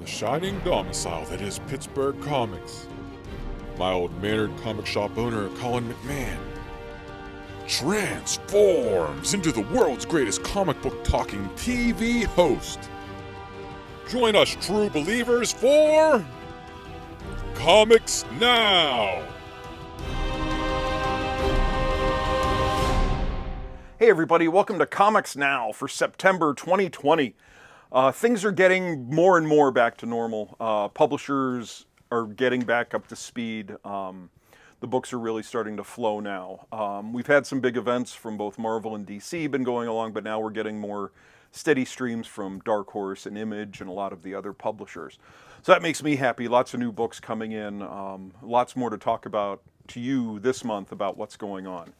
the shining domicile that is Pittsburgh Comics. My old mannered comic shop owner, Colin McMahon, transforms into the world's greatest comic book talking TV host. Join us true believers for Comics Now! Hey everybody, welcome to Comics Now for September 2020. Things are getting more and more back to normal. Publishers are getting back up to speed. The books are really starting to flow now. We've had some big events from both Marvel and DC been going along, but now we're getting more steady streams from Dark Horse and Image and a lot of the other publishers. So that makes me happy. Lots of new books coming in. Lots more to talk about to you this month about what's going on.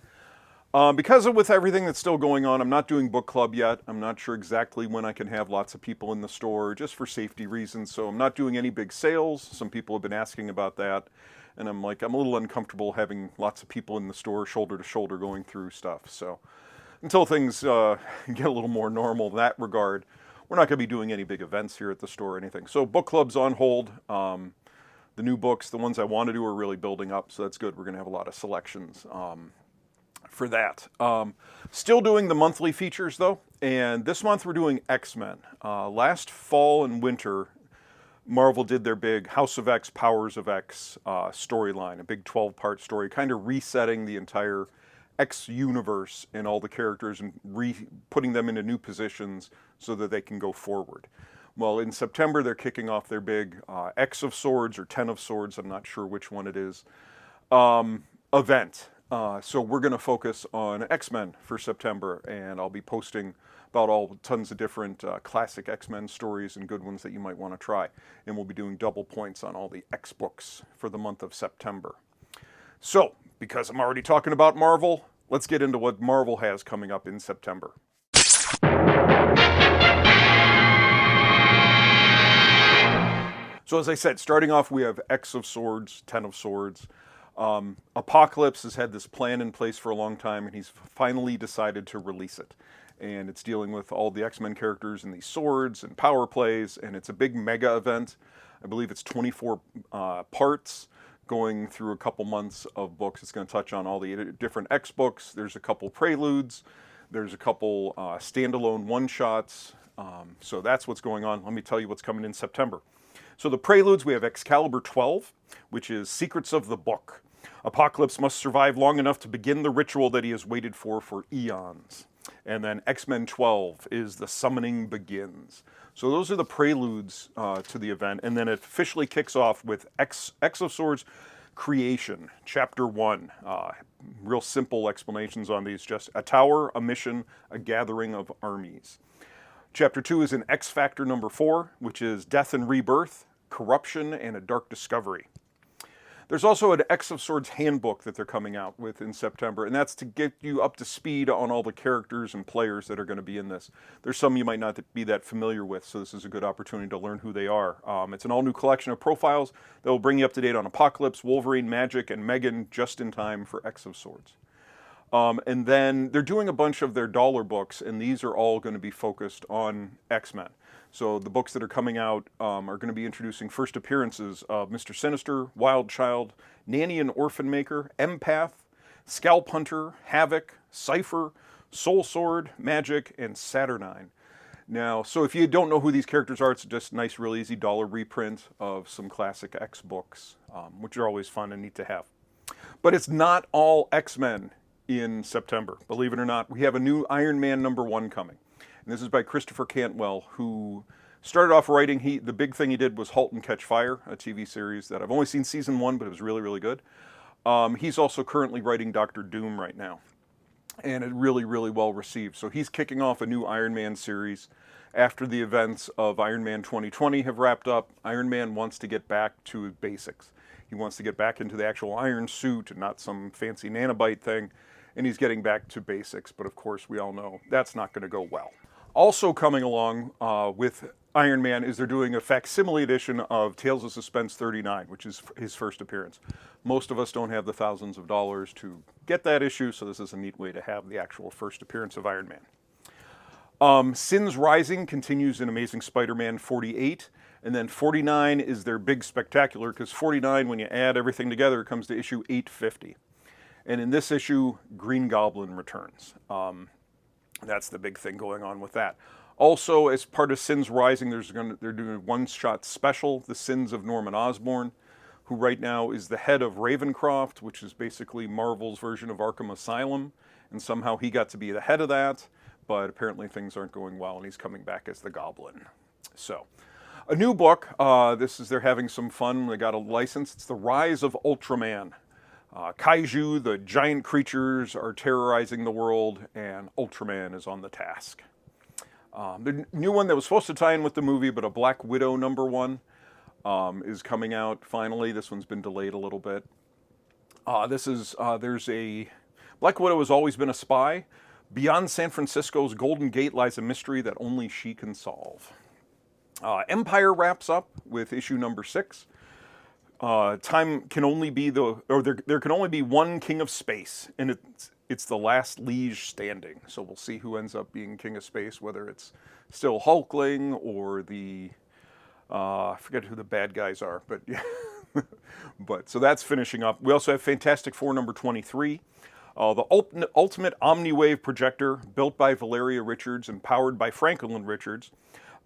Because with everything that's still going on, I'm not doing book club yet. I'm not sure exactly when I can have lots of people in the store, just for safety reasons. So I'm not doing any big sales. Some people have been asking about that. And I'm a little uncomfortable having lots of people in the store, shoulder to shoulder, going through stuff. So until things get a little more normal in that regard, we're not going to be doing any big events here at the store or anything. So book club's on hold. The new books, the ones I want to do, are really building up. So that's good. We're going to have a lot of selections for that. Still doing the monthly features though, and this month we're doing X-Men. Last fall and winter, Marvel did their big House of X, Powers of X storyline, a big 12-part story, kind of resetting the entire X universe and all the characters and putting them into new positions so that they can go forward. Well, in September they're kicking off their big X of Swords or 10 of Swords, I'm not sure which one it is, event. So we're going to focus on X-Men for September, and I'll be posting about tons of different classic X-Men stories and good ones that you might want to try. And we'll be doing double points on all the X books for the month of September. So, because I'm already talking about Marvel, let's get into what Marvel has coming up in September. So as I said, starting off we have X of Swords, 10 of Swords. Apocalypse has had this plan in place for a long time, and he's finally decided to release it. And it's dealing with all the X-Men characters and these swords and power plays, and it's a big mega event. I believe it's 24 parts going through a couple months of books. It's going to touch on all the different X books. There's a couple preludes. There's a couple standalone one-shots. So that's what's going on. Let me tell you what's coming in September. So the preludes, we have Excalibur 12, which is Secrets of the Book. Apocalypse must survive long enough to begin the ritual that he has waited for eons. And then X-Men 12 is The Summoning Begins. So those are the preludes to the event. And then it officially kicks off with X of Swords Creation, Chapter 1. Real simple explanations on these. Just a tower, a mission, a gathering of armies. Chapter 2 is in X Factor number 4, which is Death and Rebirth, Corruption, and a Dark Discovery. There's also an X of Swords handbook that they're coming out with in September, and that's to get you up to speed on all the characters and players that are going to be in this. There's some you might not be that familiar with, so this is a good opportunity to learn who they are. It's an all-new collection of profiles that will bring you up to date on Apocalypse, Wolverine, Magik, and Megan just in time for X of Swords. And then they're doing a bunch of their dollar books, and these are all going to be focused on X-Men. So the books that are coming out are going to be introducing first appearances of Mr. Sinister, Wild Child, Nanny and Orphan Maker, Empath, Scalp Hunter, Havoc, Cypher, Soul Sword, Magik, and Saturnine. Now, so if you don't know who these characters are, it's just a nice, real easy dollar reprint of some classic X books, which are always fun and neat to have. But it's not all X-Men in September. Believe it or not, we have a new Iron Man #1 coming. And this is by Christopher Cantwell, who started off writing, the big thing he did was *Halt and Catch Fire*, a TV series that I've only seen season 1, but it was really, really good. He's also currently writing Doctor Doom right now, and it really, really well received. So he's kicking off a new Iron Man series after the events of Iron Man 2020 have wrapped up. Iron Man wants to get back to basics. He wants to get back into the actual iron suit and not some fancy nanobite thing, and he's getting back to basics, but of course we all know that's not going to go well. Also coming along with Iron Man is they're doing a facsimile edition of Tales of Suspense 39, which is his first appearance. Most of us don't have the thousands of dollars to get that issue, so this is a neat way to have the actual first appearance of Iron Man. Sins Rising continues in Amazing Spider-Man 48, And then 49 is their big spectacular, because 49, when you add everything together, it comes to issue 850. And in this issue, Green Goblin returns. That's the big thing going on with that. Also, as part of Sins Rising, they're doing a one-shot special, The Sins of Norman Osborn, who right now is the head of Ravencroft, which is basically Marvel's version of Arkham Asylum. And somehow he got to be the head of that, but apparently things aren't going well, and he's coming back as the Goblin. So, a new book. They're having some fun. They got a license. It's The Rise of Ultraman. Kaiju, the giant creatures, are terrorizing the world, and Ultraman is on the task. The new one that was supposed to tie in with the movie, but a Black Widow #1, is coming out finally. This one's been delayed a little bit. Black Widow has always been a spy. Beyond San Francisco's Golden Gate lies a mystery that only she can solve. Empire wraps up with issue #6. Time can only be there can only be one king of space, and it's the last liege standing. So we'll see who ends up being king of space, whether it's still Hulkling or I forget who the bad guys are, but yeah. So that's finishing up. We also have Fantastic Four #23. The ultimate Omniwave projector, built by Valeria Richards and powered by Franklin Richards.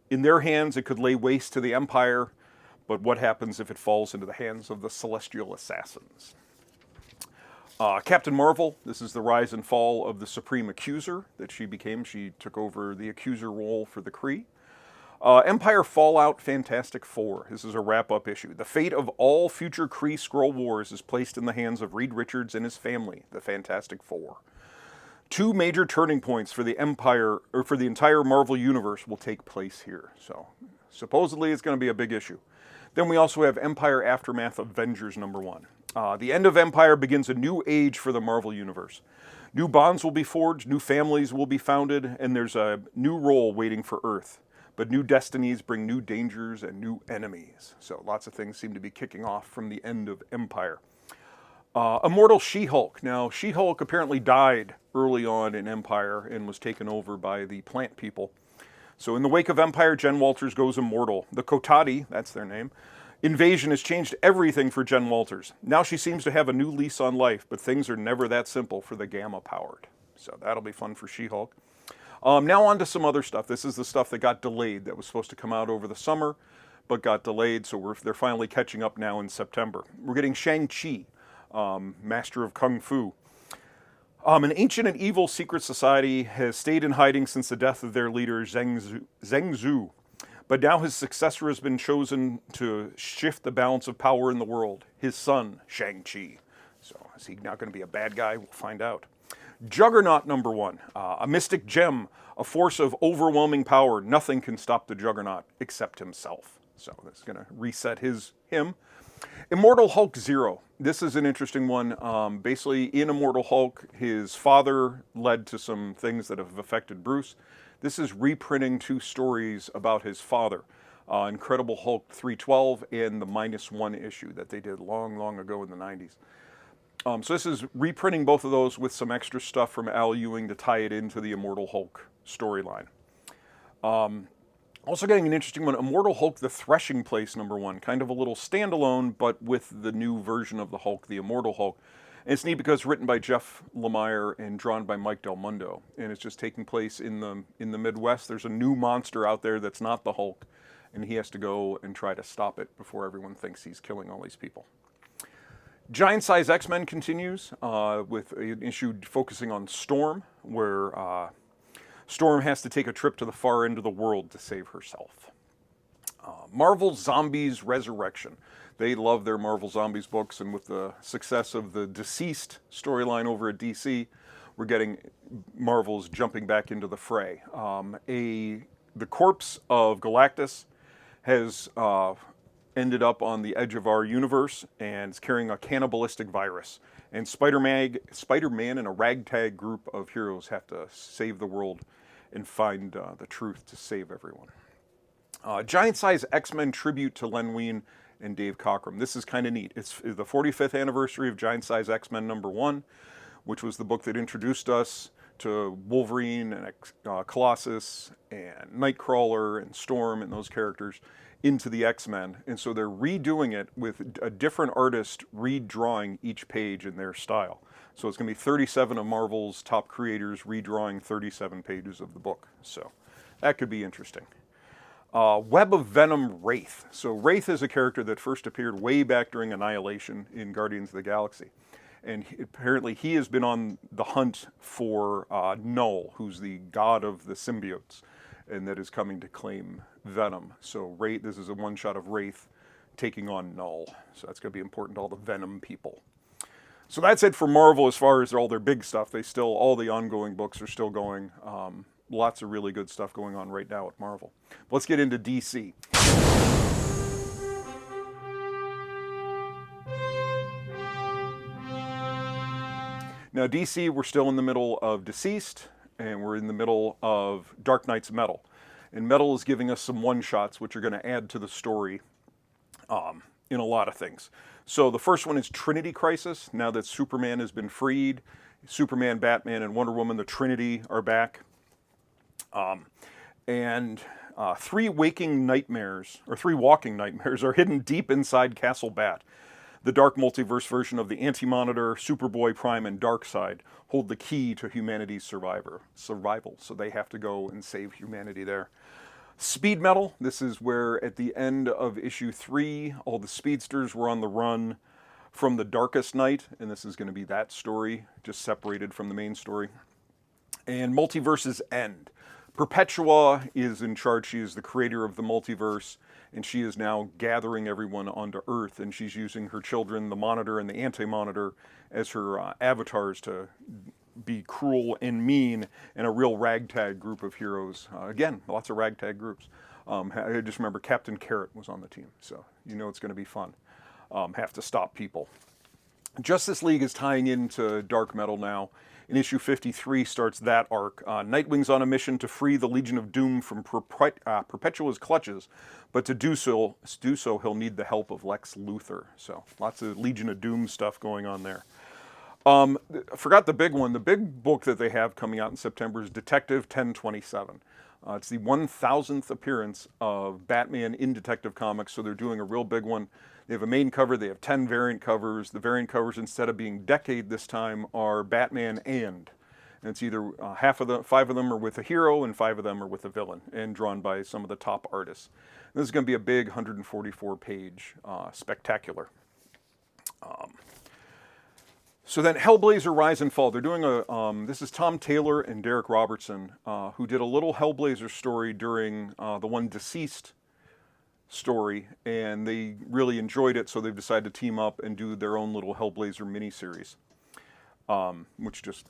In their hands, it could lay waste to the Empire, but what happens if it falls into the hands of the Celestial Assassins? Captain Marvel, this is the rise and fall of the Supreme Accuser that she became. She took over the Accuser role for the Kree. Empire Fallout Fantastic Four. This is a wrap-up issue. The fate of all future Kree Skrull Wars is placed in the hands of Reed Richards and his family, the Fantastic Four. Two major turning points for the Empire, or for the entire Marvel Universe, will take place here. So, supposedly it's going to be a big issue. Then we also have Empire Aftermath Avengers #1. The end of Empire begins a new age for the Marvel Universe. New bonds will be forged, new families will be founded, and there's a new role waiting for Earth. But new destinies bring new dangers and new enemies. So lots of things seem to be kicking off from the end of Empire. Immortal She-Hulk. Now, She-Hulk apparently died early on in Empire and was taken over by the plant people. So in the wake of Empire, Jen Walters goes immortal. The Kotati, that's their name, invasion has changed everything for Jen Walters. Now she seems to have a new lease on life, but things are never that simple for the Gamma-powered. So that'll be fun for She-Hulk. Now on to some other stuff. This is the stuff that got delayed, that was supposed to come out over the summer, but got delayed, so they're finally catching up now in September. We're getting Shang-Chi, Master of Kung Fu. An ancient and evil secret society has stayed in hiding since the death of their leader, Zheng Zhu. But now his successor has been chosen to shift the balance of power in the world, his son, Shang-Chi. So is he not going to be a bad guy? We'll find out. Juggernaut #1, a mystic gem, a force of overwhelming power. Nothing can stop the Juggernaut except himself. So that's going to reset him. Immortal Hulk 0. This is an interesting one. Basically, in Immortal Hulk, his father led to some things that have affected Bruce. This is reprinting two stories about his father. Incredible Hulk 312 and the -1 issue that they did long, long ago in the 90s. So this is reprinting both of those with some extra stuff from Al Ewing to tie it into the Immortal Hulk storyline. Also getting an interesting one, Immortal Hulk, The Threshing Place #1. Kind of a little standalone, but with the new version of the Hulk, the Immortal Hulk. And it's neat because it's written by Jeff Lemire and drawn by Mike Del Mundo. And it's just taking place in the Midwest. There's a new monster out there that's not the Hulk. And he has to go and try to stop it before everyone thinks he's killing all these people. Giant Size X-Men continues with an issue focusing on Storm, where Storm has to take a trip to the far end of the world to save herself. Marvel Zombies Resurrection. They love their Marvel Zombies books, and with the success of the Deceased storyline over at DC, we're getting Marvel's jumping back into the fray. The corpse of Galactus has ended up on the edge of our universe and is carrying a cannibalistic virus. And Spider-Man and a ragtag group of heroes have to save the world and find the truth to save everyone. Giant Size X-Men tribute to Len Wein and Dave Cockrum. This is kind of neat. It's the 45th anniversary of Giant Size X-Men #1, which was the book that introduced us to Wolverine and Colossus and Nightcrawler and Storm and those characters. into the X-Men. And so they're redoing it with a different artist redrawing each page in their style. So it's going to be 37 of Marvel's top creators redrawing 37 pages of the book. So that could be interesting. Web of Venom Wraith. So Wraith is a character that first appeared way back during Annihilation in Guardians of the Galaxy. And apparently he has been on the hunt for Null, who's the god of the symbiotes, and that is coming to claim Venom. So Wraith, this is a one-shot of Wraith taking on Null. So that's going to be important to all the Venom people. So that's it for Marvel as far as all their big stuff. All the ongoing books are still going. Lots of really good stuff going on right now at Marvel. Let's get into DC. Now DC, we're still in the middle of Deceased, and we're in the middle of Dark Knight's Metal. And Metal is giving us some one-shots which are going to add to the story in a lot of things. So the first one is Trinity Crisis. Now that Superman has been freed, Superman, Batman, and Wonder Woman, the Trinity, are back. Three walking nightmares are hidden deep inside Castle Bat. The dark multiverse version of the Anti-Monitor, Superboy, Prime, and Darkseid hold the key to humanity's survival. So they have to go and save humanity there. Speed Metal, this is where at the end of issue 3, all the speedsters were on the run from the Darkest Night, and this is going to be that story, just separated from the main story. And Multiverse's End. Perpetua is in charge. She is the creator of the multiverse, and she is now gathering everyone onto Earth, and she's using her children, the Monitor and the Anti-Monitor, as her avatars to be cruel and mean, and a real ragtag group of heroes. Again, lots of ragtag groups. I just remember Captain Carrot was on the team, so you know it's going to be fun. Have to stop people. Justice League is tying into Dark Metal now. In issue 53 starts that arc. Nightwing's on a mission to free the Legion of Doom from Perpetua's clutches, but to do so he'll need the help of Lex Luthor. So lots of Legion of Doom stuff going on there. I forgot the big one. The big book that they have coming out in September is Detective 1027. It's the 1000th appearance of Batman in Detective Comics, so they're doing a real big one. They have a main cover. They have 10 variant covers. The variant covers, instead of being Decade this time, are Batman and it's either 5 of them are with a hero and 5 of them are with a villain, and drawn by some of the top artists. This is going to be a big 144-page spectacular. So then Hellblazer Rise and Fall. They're doing this is Tom Taylor and Derek Robertson, who did a little Hellblazer story during the one Deceased story, and they really enjoyed it, so they've decided to team up and do their own little Hellblazer miniseries, which just,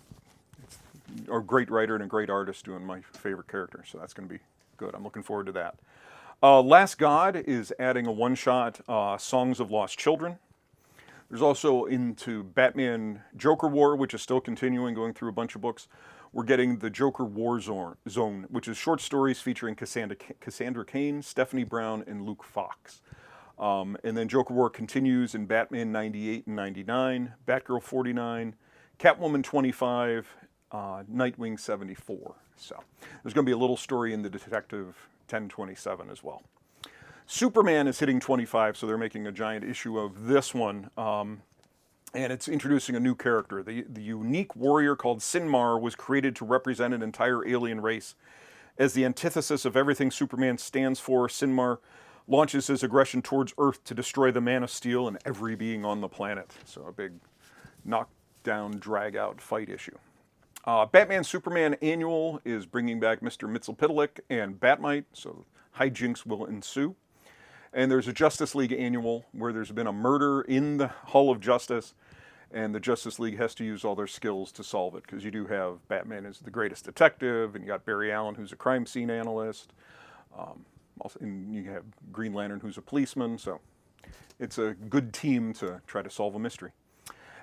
a great writer and a great artist doing my favorite character, so that's going to be good. I'm looking forward to that. Last God is adding a one-shot, Songs of Lost Children. There's also into Batman Joker War, which is still continuing, going through a bunch of books. We're getting the Joker War Zone, which is short stories featuring Cassandra Cain, Stephanie Brown, and Luke Fox. And then Joker War continues in Batman 98 and 99, Batgirl 49, Catwoman 25, Nightwing 74. So there's going to be a little story in the Detective 1027 as well. Superman is hitting 25, so they're making a giant issue of this one. And it's introducing a new character. The unique warrior called Sinmar was created to represent an entire alien race. As the antithesis of everything Superman stands for, Sinmar launches his aggression towards Earth to destroy the Man of Steel and every being on the planet. So a big knockdown, drag-out fight issue. Batman Superman Annual is bringing back Mr. Mxyzptlk and Batmite, so hijinks will ensue. And there's a Justice League Annual where there's been a murder in the Hall of Justice, and the Justice League has to use all their skills to solve it, because you do have Batman as the greatest detective, and you got Barry Allen, who's a crime scene analyst, and you have Green Lantern, who's a policeman, so it's a good team to try to solve a mystery.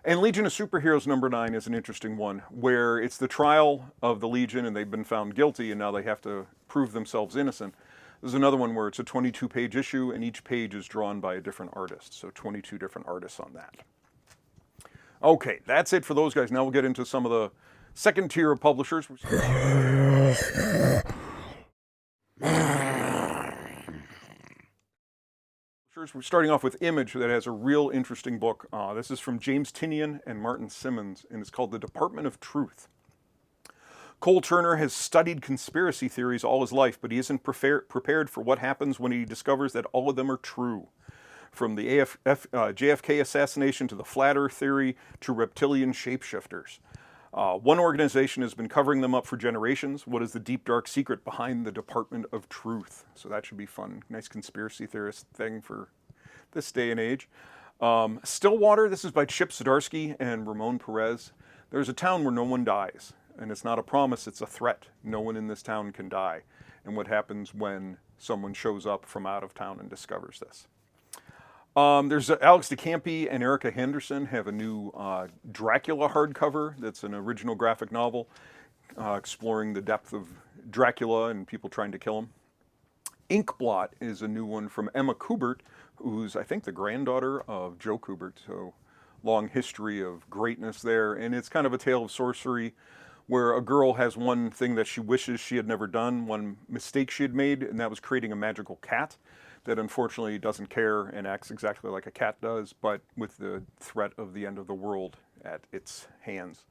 And Legion of Superheroes number 9 is an interesting one, where it's the trial of the Legion, and they've been found guilty, and now they have to prove themselves innocent. There's another one where it's a 22-page issue, and each page is drawn by a different artist. So 22 different artists on that. Okay, that's it for those guys. Now we'll get into some of the second tier of publishers. We're starting off with Image, that has a real interesting book. This is from James Tinian and Martin Simmons, and it's called The Department of Truth. Cole Turner has studied conspiracy theories all his life, but he isn't prepared for what happens when he discovers that all of them are true. From the JFK assassination to the flat earth theory to reptilian shapeshifters. One organization has been covering them up for generations. What is the deep, dark secret behind the Department of Truth? So that should be fun. Nice conspiracy theorist thing for this day and age. Stillwater, this is by Chip Zdarsky and Ramon Perez. There's a town where no one dies. And it's not a promise, it's a threat. No one in this town can die. And what happens when someone shows up from out of town and discovers this. There's Alex DeCampi and Erica Henderson have a new Dracula hardcover that's an original graphic novel exploring the depth of Dracula and people trying to kill him. Inkblot is a new one from Emma Kubert, who's I think the granddaughter of Joe Kubert, so long history of greatness there. And it's kind of a tale of sorcery where a girl has one thing that she wishes she had never done, one mistake she had made, and that was creating a magical cat that unfortunately doesn't care and acts exactly like a cat does, but with the threat of the end of the world at its hands.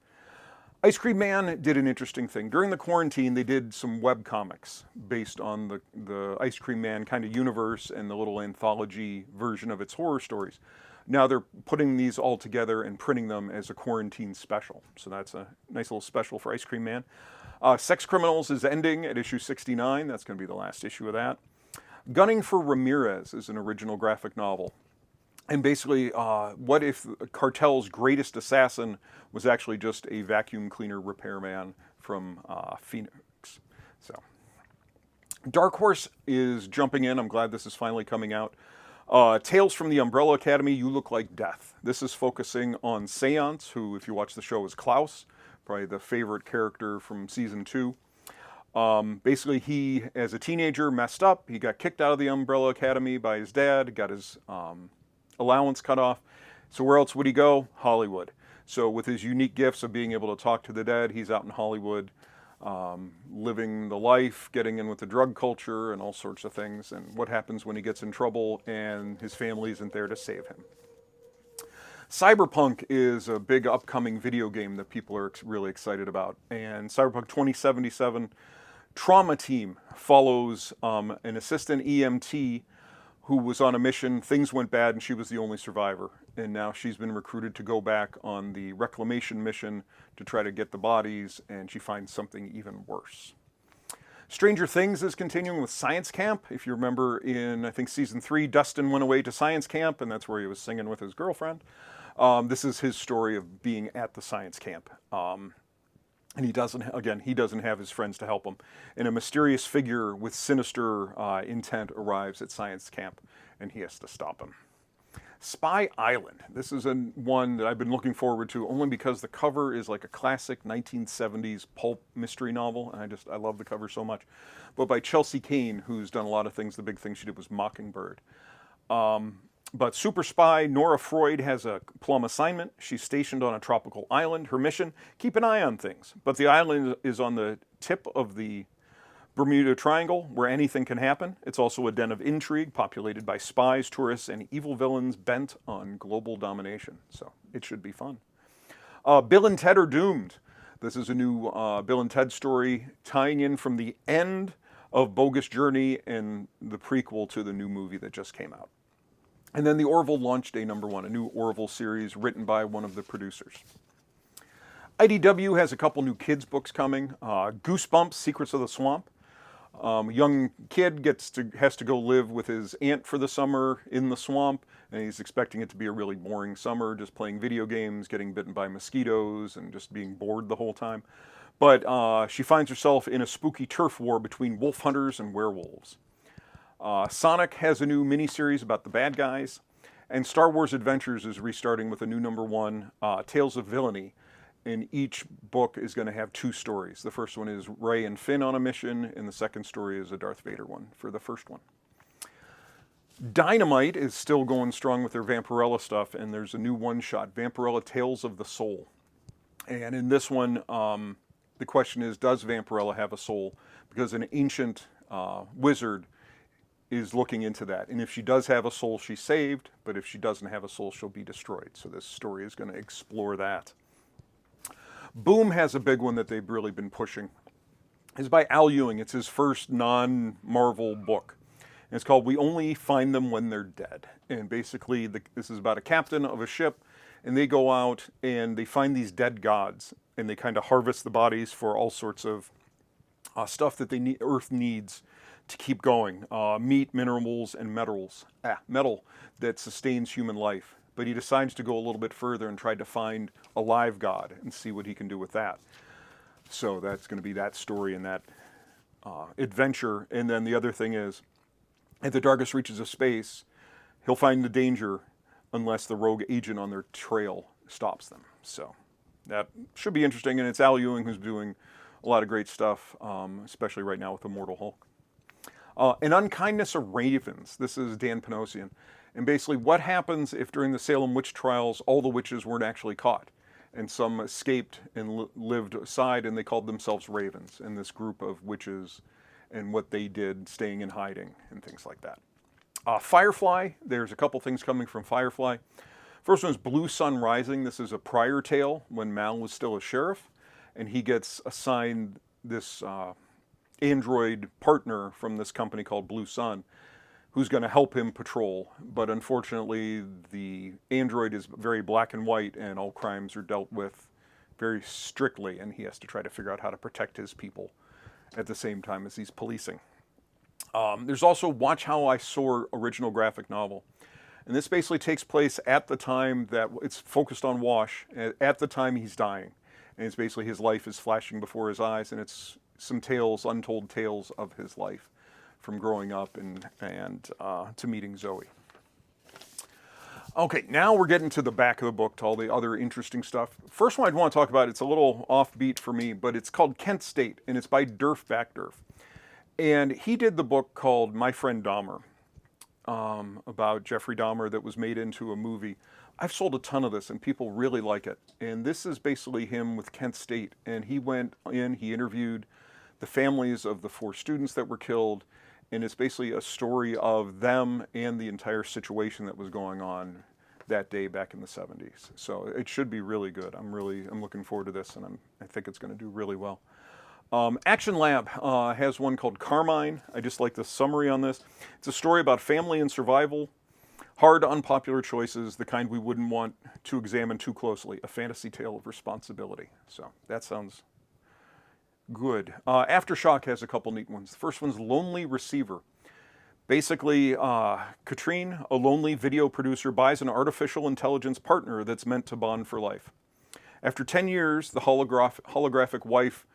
Ice Cream Man did an interesting thing. During the quarantine, they did some web comics based on the Ice Cream Man kind of universe and the little anthology version of its horror stories. Now they're putting these all together and printing them as a quarantine special. So that's a nice little special for Ice Cream Man. Sex Criminals is ending at issue 69. That's going to be the last issue of that. Gunning for Ramirez is an original graphic novel. And basically, what if Cartel's greatest assassin was actually just a vacuum cleaner repairman from Phoenix? So, Dark Horse is jumping in. I'm glad this is finally coming out. Tales from the Umbrella Academy, You Look Like Death. This is focusing on Seance, who, if you watch the show, is Klaus, probably the favorite character from season 2. Basically, he, as a teenager, messed up. He got kicked out of the Umbrella Academy by his dad, got his allowance cut off. So where else would he go? Hollywood. So with his unique gifts of being able to talk to the dead, he's out in Hollywood, living the life, getting in with the drug culture and all sorts of things, and what happens when he gets in trouble and his family isn't there to save him. Cyberpunk is a big upcoming video game that people are really excited about, and Cyberpunk 2077 Trauma Team follows an assistant EMT who was on a mission. Things went bad and she was the only survivor, and now she's been recruited to go back on the reclamation mission to try to get the bodies, and she finds something even worse. Stranger Things is continuing with Science Camp. If you remember in, I think, season 3, Dustin went away to science camp, and that's where he was singing with his girlfriend. This is his story of being at the science camp. And he doesn't have his friends to help him. And a mysterious figure with sinister intent arrives at science camp, and he has to stop him. Spy Island. This is one that I've been looking forward to only because the cover is like a classic 1970s pulp mystery novel, and I love the cover so much. But by Chelsea Kane, who's done a lot of things. The big thing she did was Mockingbird. But super spy Nora Freud has a plum assignment. She's stationed on a tropical island. Her mission, keep an eye on things. But the island is on the tip of the Bermuda Triangle, where anything can happen. It's also a den of intrigue populated by spies, tourists, and evil villains bent on global domination. So it should be fun. Bill and Ted Are Doomed. This is a new Bill and Ted story tying in from the end of Bogus Journey and the prequel to the new movie that just came out. And then the Orville Launch Day #1, a new Orville series written by one of the producers. IDW has a couple new kids' books coming. Goosebumps, Secrets of the Swamp. A young kid has to go live with his aunt for the summer in the swamp, and he's expecting it to be a really boring summer, just playing video games, getting bitten by mosquitoes, and just being bored the whole time. But she finds herself in a spooky turf war between wolf hunters and werewolves. Sonic has a new miniseries about the bad guys, and Star Wars Adventures is restarting with a new #1, Tales of Villainy. And each book is going to have 2 stories. The first one is Rey and Finn on a mission, and the second story is a Darth Vader one for the first one. Dynamite is still going strong with their Vampirella stuff, and there's a new one-shot, Vampirella Tales of the Soul. And in this one, the question is, does Vampirella have a soul? Because an ancient wizard is looking into that. And if she does have a soul, she's saved. But if she doesn't have a soul, she'll be destroyed. So this story is going to explore that. Boom has a big one that they've really been pushing. It's by Al Ewing. It's his first non-Marvel book. And it's called We Only Find Them When They're Dead. And basically, this is about a captain of a ship, and they go out and they find these dead gods, and they kind of harvest the bodies for all sorts of stuff that Earth needs to keep going. Meat, minerals, and metal that sustains human life. But he decides to go a little bit further and try to find a live god and see what he can do with that. So that's going to be that story and that adventure. And then the other thing is, at the darkest reaches of space, he'll find the danger unless the rogue agent on their trail stops them. So that should be interesting. And it's Al Ewing who's doing a lot of great stuff, especially right now with Immortal Hulk. An Unkindness of Ravens. This is Dan Panosian. And basically what happens if during the Salem witch trials all the witches weren't actually caught, and some escaped and lived aside, and they called themselves ravens, and this group of witches and what they did staying in hiding and things like that. Firefly, there's a couple things coming from Firefly. First one is Blue Sun Rising. This is a prior tale when Mal was still a sheriff, and he gets assigned this android partner from this company called Blue Sun, who's going to help him patrol. But unfortunately, the android is very black and white, and all crimes are dealt with very strictly, and he has to try to figure out how to protect his people at the same time as he's policing. There's also Watch How I Soar original graphic novel. And this basically takes place at the time that it's focused on Wash, at the time he's dying. And it's basically his life is flashing before his eyes, and it's some tales, untold tales of his life from growing up and to meeting Zoe. Okay, now we're getting to the back of the book, to all the other interesting stuff. First one I'd want to talk about, it's a little offbeat for me, but it's called Kent State, and it's by Derf Backderf. And he did the book called My Friend Dahmer, about Jeffrey Dahmer, that was made into a movie. I've sold a ton of this, and people really like it. And this is basically him with Kent State. And he went in, he interviewed the families of the 4 students that were killed, and it's basically a story of them and the entire situation that was going on that day back in the 70s. So it should be really good. I'm looking forward to this, and I think it's going to do really well. Action Lab has one called Carmine. I just like the summary on this. It's a story about family and survival, hard, unpopular choices, the kind we wouldn't want to examine too closely, a fantasy tale of responsibility. So that sounds good. Aftershock has a couple neat ones. The first one's Lonely Receiver. Basically, Katrine, a lonely video producer, buys an artificial intelligence partner that's meant to bond for life. After 10 years, the holographic wife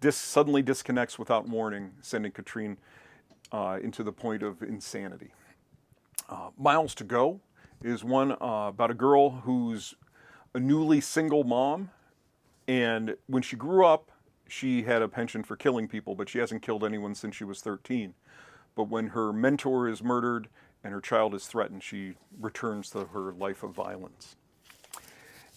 suddenly disconnects without warning, sending Katrine into the point of insanity. Miles to Go is one about a girl who's a newly single mom, and when she grew up, she had a penchant for killing people, but she hasn't killed anyone since she was 13. But when her mentor is murdered and her child is threatened, she returns to her life of violence.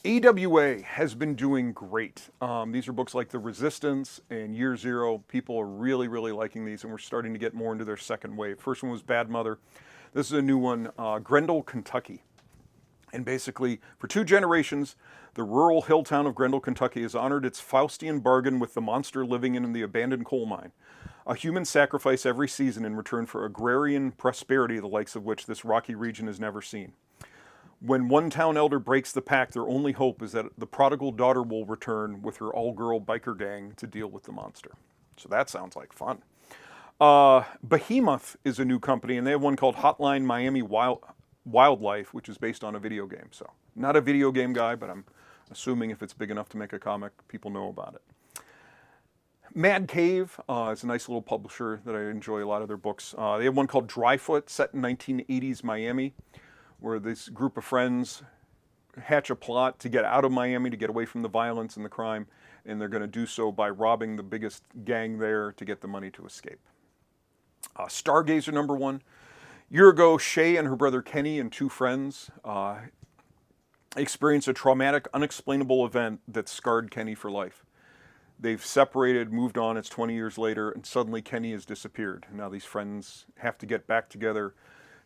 AWA has been doing great. These are books like The Resistance and Year Zero. People are really, really liking these, and we're starting to get more into their second wave. First one was Bad Mother. This is a new one, Grendel, Kentucky. And basically, for 2 generations, the rural hill town of Grendel, Kentucky has honored its Faustian bargain with the monster living in the abandoned coal mine. A human sacrifice every season in return for agrarian prosperity, the likes of which this rocky region has never seen. When one town elder breaks the pact, their only hope is that the prodigal daughter will return with her all-girl biker gang to deal with the monster. So that sounds like fun. Behemoth is a new company, and they have one called Hotline Miami Wildlife, which is based on a video game. So not a video game guy, but I'm assuming if it's big enough to make a comic, people know about it. Mad Cave is a nice little publisher that I enjoy a lot of their books. They have one called Dryfoot, set in 1980s Miami, where this group of friends hatch a plot to get out of Miami, to get away from the violence and the crime, and they're going to do so by robbing the biggest gang there to get the money to escape. Stargazer #1. Year ago, Shay and her brother Kenny and 2 friends experienced a traumatic, unexplainable event that scarred Kenny for life. They've separated, moved on, it's 20 years later, and suddenly Kenny has disappeared. Now these friends have to get back together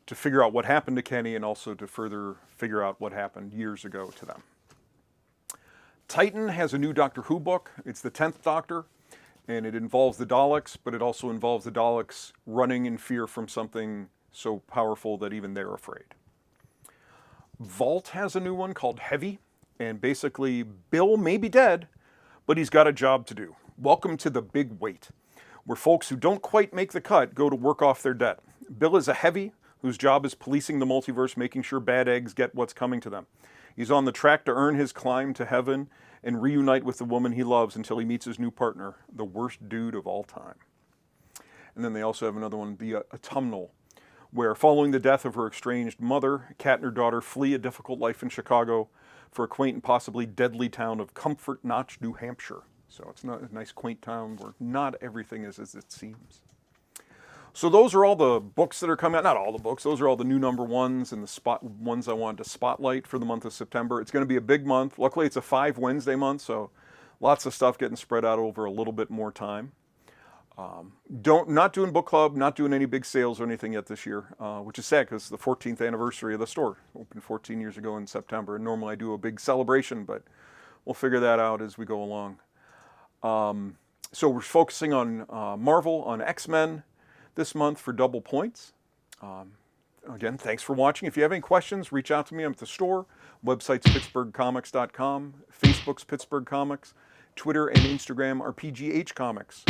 to figure out what happened to Kenny and also to further figure out what happened years ago to them. Titan has a new Doctor Who book. It's the 10th Doctor, and it involves the Daleks, but it also involves the Daleks running in fear from something so powerful that even they're afraid. Vault has a new one called Heavy, and basically Bill may be dead, but he's got a job to do. Welcome to the Big Wait, where folks who don't quite make the cut go to work off their debt. Bill is a Heavy whose job is policing the multiverse, making sure bad eggs get what's coming to them. He's on the track to earn his climb to heaven and reunite with the woman he loves until he meets his new partner, the worst dude of all time. And then they also have another one, the Autumnal, where following the death of her estranged mother, Kat and her daughter flee a difficult life in Chicago for a quaint and possibly deadly town of Comfort Notch, New Hampshire. So it's not a nice quaint town where not everything is as it seems. So those are all the books that are coming out. Not all the books. Those are all the new number ones and the ones I wanted to spotlight for the month of September. It's going to be a big month. Luckily, it's a 5 Wednesday month, so lots of stuff getting spread out over a little bit more time. Not doing book club, not doing any big sales or anything yet this year, which is sad because it's the 14th anniversary of the store. Opened 14 years ago in September. And normally I do a big celebration, but we'll figure that out as we go along. So we're focusing on Marvel, on X-Men this month for double points. Again, thanks for watching. If you have any questions, reach out to me. I'm at the store. Website's pittsburghcomics.com. Facebook's Pittsburgh Comics. Twitter and Instagram are PGH Comics.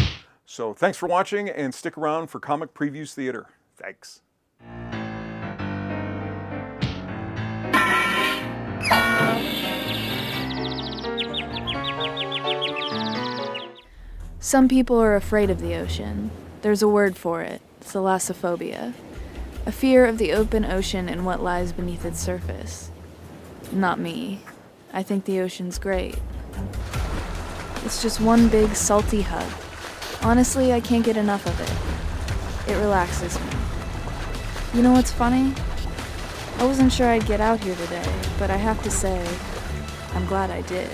So thanks for watching, and stick around for Comic Previews Theater. Thanks. Some people are afraid of the ocean. There's a word for it, thalassophobia. A fear of the open ocean and what lies beneath its surface. Not me. I think the ocean's great. It's just one big salty hug. Honestly, I can't get enough of it. It relaxes me. You know what's funny? I wasn't sure I'd get out here today, but I have to say, I'm glad I did.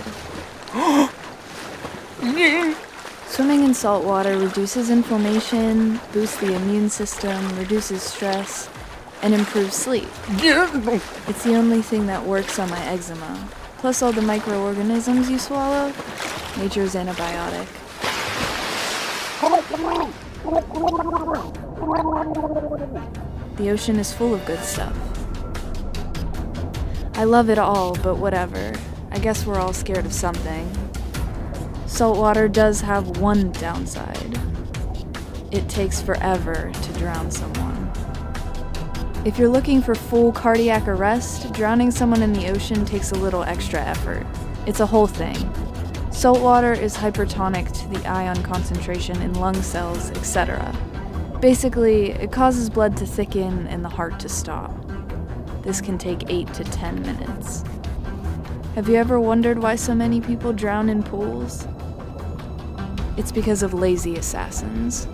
Swimming in salt water reduces inflammation, boosts the immune system, reduces stress, and improves sleep. It's the only thing that works on my eczema. Plus all the microorganisms you swallow, nature's antibiotic. The ocean is full of good stuff. I love it all, but whatever. I guess we're all scared of something. Saltwater does have one downside. It takes forever to drown someone. If you're looking for full cardiac arrest, drowning someone in the ocean takes a little extra effort. It's a whole thing. Saltwater is hypertonic to the ion concentration in lung cells, etc. Basically, it causes blood to thicken and the heart to stop. This can take 8 to 10 minutes. Have you ever wondered why so many people drown in pools? It's because of lazy assassins.